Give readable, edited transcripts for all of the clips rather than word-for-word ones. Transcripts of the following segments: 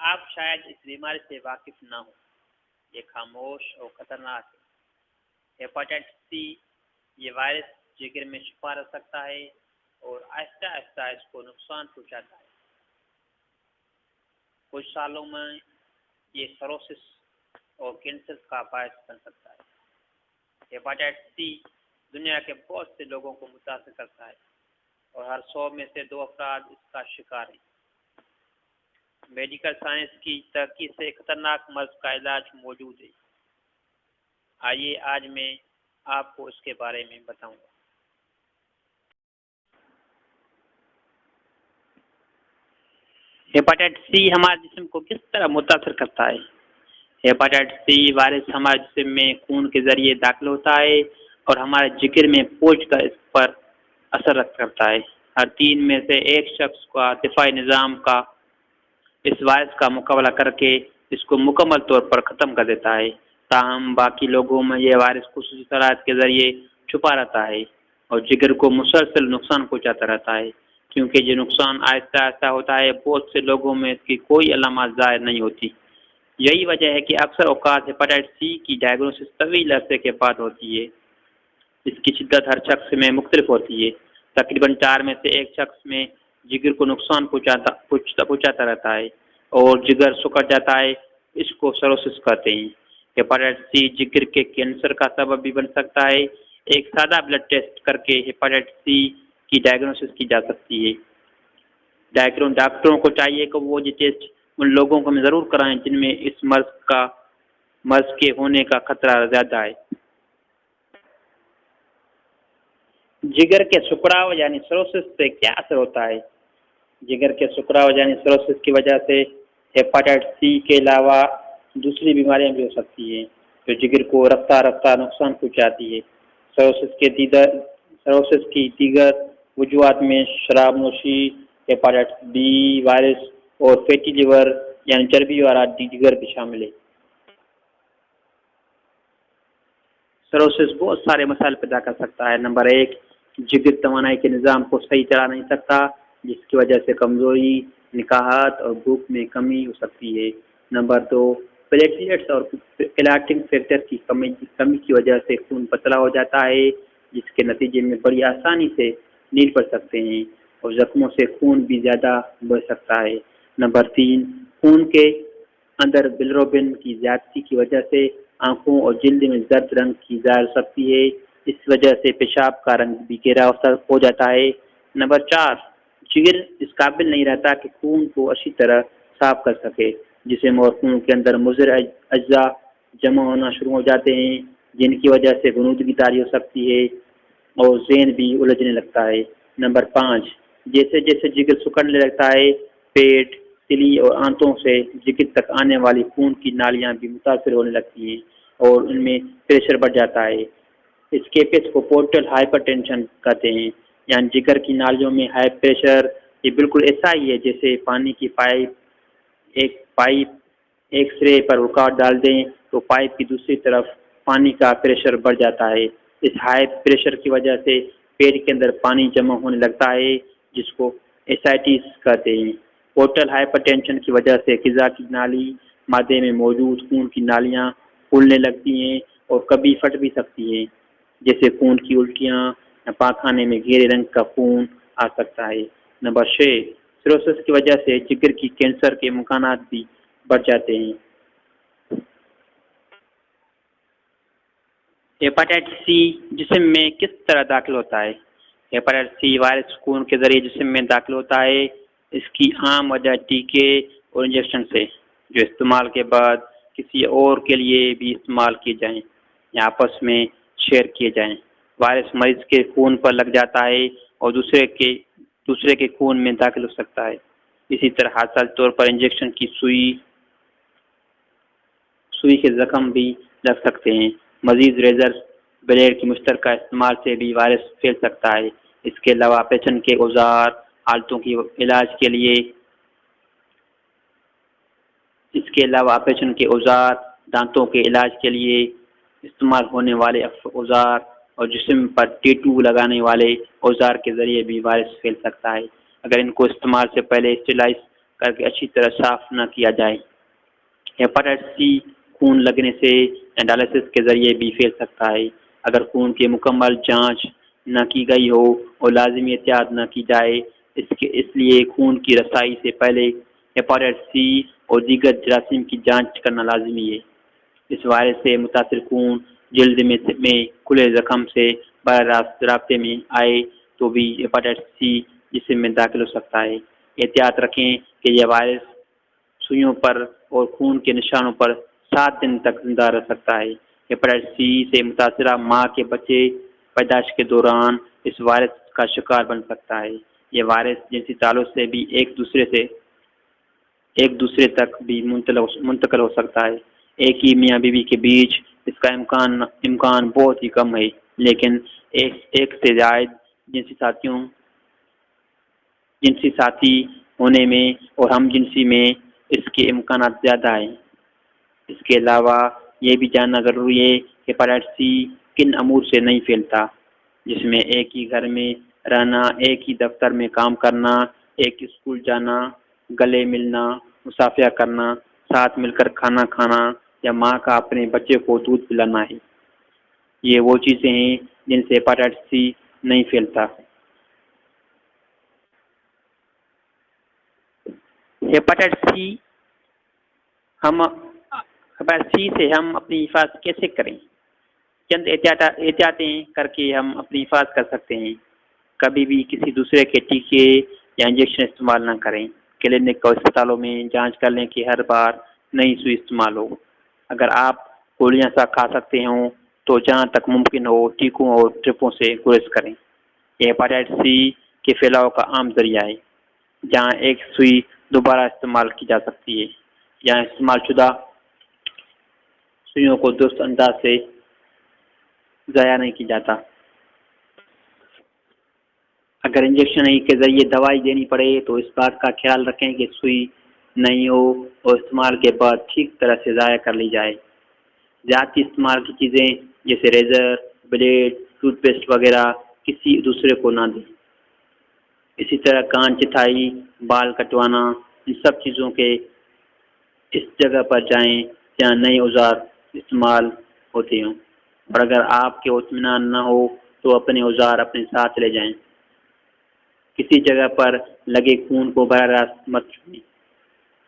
آپ شاید اس بیماری سے واقف نہ ہوں، یہ خاموش اور خطرناک ہے۔ ہیپاٹائٹس سی یہ وائرس جگر میں چھپا رہ سکتا ہے اور آہستہ آہستہ اس کو نقصان پہنچاتا ہے۔ کچھ سالوں میں یہ سروسس اور کینسر کا باعث بن سکتا ہے۔ ہیپاٹائٹس سی دنیا کے بہت سے لوگوں کو متاثر کرتا ہے اور ہر 100 میں سے 2 افراد اس کا شکار ہیں۔ میڈیکل سائنس کی ترقی سے خطرناک مرض کا علاج موجود ہے۔ آئیے آج میں آپ کو اس کے بارے میں بتاؤں گا۔ ہیپاٹائٹس سی ہمارے جسم کو کس طرح متاثر کرتا ہے؟ ہیپاٹائٹس سی وائرس ہمارے جسم میں خون کے ذریعے داخل ہوتا ہے اور ہمارے جگر میں پہنچ کر اس پر اثر کرتا ہے۔ ہر 3 میں سے 1 شخص کا دفاعی نظام کا اس وائرس کا مقابلہ کر کے اس کو مکمل طور پر ختم کر دیتا ہے، تاہم باقی لوگوں میں یہ وائرس خصوصی صلاحیت کے ذریعے چھپا رہتا ہے اور جگر کو مسلسل نقصان پہنچاتا رہتا ہے۔ کیونکہ یہ نقصان آہستہ آہستہ ہوتا ہے، بہت سے لوگوں میں اس کی کوئی علامات ظاہر نہیں ہوتی۔ یہی وجہ ہے کہ اکثر اوقات ہیپاٹائٹس سی کی ڈائگنوسس طویل عرصے کے بعد ہوتی ہے۔ اس کی شدت ہر شخص میں مختلف ہوتی ہے۔ تقریباً 4 میں سے 1 شخص میں جگر کو نقصان پہنچاتا رہتا ہے اور جگر سکڑ جاتا ہے، اس کو سروسس کہتے ہیں۔ ہیپاٹائٹس سی جگر کے کینسر کا سبب بھی بن سکتا ہے۔ ایک سادہ بلڈ ٹیسٹ کر کے ہیپاٹائٹس سی کی ڈائگنوسس کی جا سکتی ہے۔ ڈاکٹروں کو چاہیے کہ وہ یہ ٹیسٹ ان لوگوں کو ضرور کرائیں جن میں اس مرض کے ہونے کا خطرہ زیادہ ہے۔ جگر کے سکڑاؤ یعنی سروسس سے کیا اثر ہوتا ہے؟ جگر کے سکڑاؤ یعنی سروسس کی وجہ سے ہیپاٹائٹس سی کے علاوہ دوسری بیماریاں بھی ہو سکتی ہیں جو جگر کو رفتہ رفتہ نقصان پہنچاتی ہے۔ سروسس کی دیگر وجوہات میں شراب نوشی، ہیپاٹائٹس بی وائرس اور فیٹی لیور یعنی چربی والا جگر بھی شامل ہے۔ سروسس بہت سارے مسائل پیدا کر سکتا ہے۔ نمبر 1، جگر توانائی کے نظام کو صحیح چلا نہیں سکتا، جس کی وجہ سے کمزوری، نکاہت اور بھوک میں کمی ہو سکتی ہے۔ نمبر 2، پلیٹلیٹس اور کلاٹنگ فیکٹر کی کمی کی وجہ سے خون پتلا ہو جاتا ہے، جس کے نتیجے میں بڑی آسانی سے نیل پڑ سکتے ہیں اور زخموں سے خون بھی زیادہ بہہ سکتا ہے۔ نمبر 3، خون کے اندر بلروبن کی زیادتی کی وجہ سے آنکھوں اور جلد میں زرد رنگ کی ظاہر ہو سکتی ہے، اس وجہ سے پیشاب کا رنگ بھی گہرا ہو جاتا ہے۔ نمبر 4، جگر اس قابل نہیں رہتا کہ خون کو اچھی طرح صاف کر سکے، جسم اور خون کے اندر مضر اجزاء جمع ہونا شروع ہو جاتے ہیں، جن کی وجہ سے غنودگی طاری ہو سکتی ہے اور ذہن بھی الجھنے لگتا ہے۔ نمبر 5، جیسے جیسے جگر سکڑنے لگتا ہے، پیٹ، تلی اور آنتوں سے جگر تک آنے والی خون کی نالیاں بھی متاثر ہونے لگتی ہیں اور ان میں پریشر بڑھ جاتا ہے۔ اس کیفیت کو پورٹل ہائپر ٹینشن کہتے ہیں، یعنی جگر کی نالیوں میں ہائی پریشر۔ یہ بالکل ایسا ہی ہے جیسے پانی کی پائپ ایک سرے پر رکاوٹ ڈال دیں تو پائپ کی دوسری طرف پانی کا پریشر بڑھ جاتا ہے۔ اس ہائی پریشر کی وجہ سے پیٹ کے اندر پانی جمع ہونے لگتا ہے، جس کو ایسائٹس کہتے ہیں۔ پورٹل ہائپر ٹینشن کی وجہ سے غذا کی نالی مادے میں موجود خون کی نالیاں پھولنے لگتی ہیں اور کبھی پھٹ بھی سکتی ہیں، جیسے خون کی الٹیاں یا پاخانے میں گہرے رنگ کا خون آ سکتا ہے۔ نمبر 6، سروسس کی وجہ سے جگر کی کینسر کے امکانات بھی بڑھ جاتے ہیں۔ ہیپاٹائٹس سی جسم میں کس طرح داخل ہوتا ہے؟ ہیپاٹائٹس سی وائرس خون کے ذریعے جسم میں داخل ہوتا ہے۔ اس کی عام وجہ ٹیکے اور انجیکشن سے، جو استعمال کے بعد کسی اور کے لیے بھی استعمال کیے جائیں یا آپس میں شیئر کیے جائیں۔ وائرس مریض کے خون پر لگ جاتا ہے اور دوسرے کے خون میں داخل ہو سکتا ہے۔ اسی طرح حادثاتی طور پر انجیکشن کی سوئی کے زخم بھی لگ سکتے ہیں۔ مزید ریزر بلیڈ کی مشترکہ استعمال سے بھی وائرس پھیل سکتا ہے۔ اس کے علاوہ آپریشن کے اوزار، حالتوں کے علاج کے لیے دانتوں کے علاج کے لیے استعمال ہونے والے اوزار اور جسم پر ٹیٹو لگانے والے اوزار کے ذریعے بھی وائرس پھیل سکتا ہے۔ اگر ان کو استعمال سے پہلے اسٹیرائز کر کے اچھی طرح صاف نہ کیا جائے۔ ہیپاٹائٹس سی خون لگنے سے یا ڈائلسس کے ذریعے بھی پھیل سکتا ہے۔ اگر خون کی مکمل جانچ نہ کی گئی ہو اور لازمی احتیاط نہ کی جائے، اس لیے خون کی رسائی سے پہلے ہیپاٹائٹس سی اور دیگر جراثیم کی جانچ کرنا لازمی ہے۔ اس وائرس سے متاثر خون جلد میں کھلے زخم سے براہ راست رابطے میں آئے تو بھی ہیپاٹائٹس سی جسم میں داخل ہو سکتا ہے۔ احتیاط رکھیں کہ یہ وائرس سوئیوں پر اور خون کے نشانوں پر 7 دن تک زندہ رہ سکتا ہے۔ ہیپاٹائٹس سی سے متاثرہ ماں کے بچے پیدائش کے دوران اس وائرس کا شکار بن سکتا ہے۔ یہ وائرس جنسی تعلق سے بھی ایک دوسرے تک بھی منتقل ہو سکتا ہے۔ ایک ہی میاں بیوی کے بیچ اس کا امکان بہت ہی کم ہے، لیکن ایک سے زائد جنسی ساتھی ہونے میں اور ہم جنسی میں اس کے امکانات زیادہ ہیں۔ اس کے علاوہ یہ بھی جاننا ضروری ہے کہ ہیپاٹائٹس سی کن امور سے نہیں پھیلتا، جس میں ایک ہی گھر میں رہنا، ایک ہی دفتر میں کام کرنا، ایک اسکول جانا، گلے ملنا، مصافحہ کرنا، ساتھ مل کر کھانا کھانا یا ماں کا اپنے بچے کو دودھ پلانا ہے۔ یہ وہ چیزیں ہیں جن سے ہیپاٹائٹس سی نہیں پھیلتا۔ ہیپاٹائٹس سی سے ہم اپنی حفاظت کیسے کریں؟ چند احتیاطیں کر کے ہم اپنی حفاظت کر سکتے ہیں۔ کبھی بھی کسی دوسرے کے ٹیکے یا انجیکشن استعمال نہ کریں۔ کلینک اور اسپتالوں میں جانچ کر لیں کہ ہر بار نئی سوئی استعمال ہو۔ اگر آپ گولیاں کھا سکتے ہوں تو جہاں تک ممکن ہو ٹیکوں اور ٹرپوں سے گریز کریں۔ یہ ہیپاٹائٹس سی کے پھیلاؤ کا عام ذریعہ ہے۔ جہاں ایک سوئی دوبارہ استعمال کی جا سکتی ہے، یہاں استعمال شدہ سوئیوں کو درست انداز سے ضائع نہیں کیا جاتا۔ اگر انجیکشن کے ذریعے دوائی دینی پڑے تو اس بات کا خیال رکھیں کہ سوئی نہیں ہو اور استعمال کے بعد ٹھیک طرح سے ضائع کر لی جائے۔ زیادتی استعمال کی چیزیں جیسے ریزر، بلیڈ، ٹوتھ پیسٹ وغیرہ کسی دوسرے کو نہ دیں۔ اسی طرح کان چتھائی، بال کٹوانا، ان سب چیزوں کے اس جگہ پر جائیں جہاں نئے اوزار استعمال ہوتے ہوں، اور اگر آپ کے اطمینان نہ ہو تو اپنے اوزار اپنے ساتھ لے جائیں۔ کسی جگہ پر لگے خون کو براہ راست مت چھوئیں۔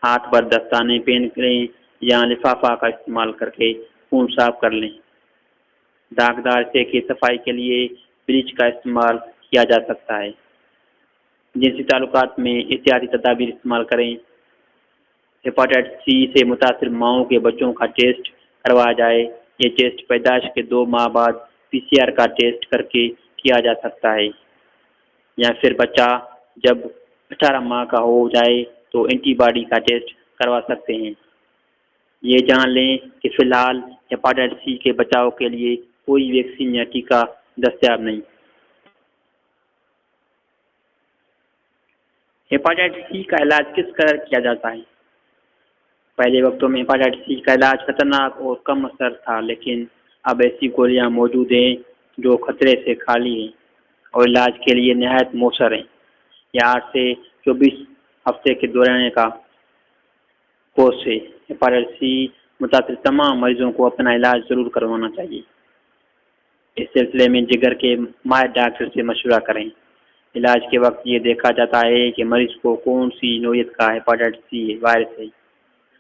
ہاتھ پر دستانے پہن کریں یا لفافہ کا استعمال کر کے خون صاف کر لیں۔ داغدار حصے کی صفائی کے لیے بلیچ کا استعمال کیا جا سکتا ہے۔ جنسی تعلقات میں احتیاطی تدابیر استعمال کریں۔ ہیپاٹائٹس سی سے متاثر ماؤں کے بچوں کا ٹیسٹ کروایا جائے۔ یہ ٹیسٹ پیدائش کے 2 ماہ بعد PCR کا ٹیسٹ کر کے کیا جا سکتا ہے، یا پھر بچہ جب 18 ماہ کا ہو جائے تو اینٹی باڈی کا ٹیسٹ کروا سکتے ہیں۔ یہ جان لیں کہ فی الحال ہیپاٹائٹس سی کے بچاؤ کے لیے کوئی ویکسین یا ٹیکہ دستیاب نہیں۔ ہیپاٹائٹس سی کا علاج کس قدر کیا جاتا ہے؟ پہلے وقتوں میں ہیپاٹائٹس سی کا علاج خطرناک اور کم اثر تھا، لیکن اب ایسی گولیاں موجود ہیں جو خطرے سے خالی ہیں اور علاج کے لیے نہایت مؤثر ہیں۔ یہ 8 سے 24 ہفتے کے دوران کا کورس ہے۔ ہیپاٹائٹس سی متاثر تمام مریضوں کو اپنا علاج ضرور کروانا چاہیے۔ اس سلسلے میں جگر کے ماہر ڈاکٹر سے مشورہ کریں۔ علاج کے وقت یہ دیکھا جاتا ہے کہ مریض کو کون سی نوعیت کا ہیپاٹائٹس سی وائرس ہے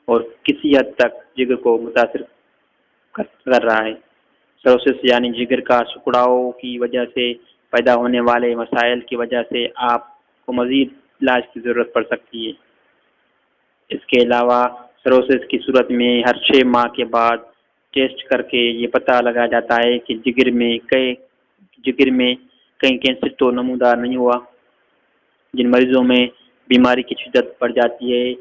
اور کسی حد تک جگر کو متاثر کر رہا ہے۔ سروسس یعنی جگر کا سکڑاؤ کی وجہ سے پیدا ہونے والے مسائل کی وجہ سے آپ کو مزید علاج کی ضرورت پڑ سکتی ہے۔ اس کے علاوہ سروسس کی صورت میں ہر 6 ماہ کے بعد ٹیسٹ کر کے یہ پتہ لگایا جاتا ہے کہ جگر میں کہیں کینسر تو نمودار نہیں ہوا۔ جن مریضوں میں بیماری کی شدت بڑھ جاتی ہے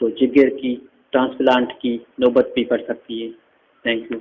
تو جگر کی ٹرانسپلانٹ کی نوبت بھی پڑ سکتی ہے۔ Thank you.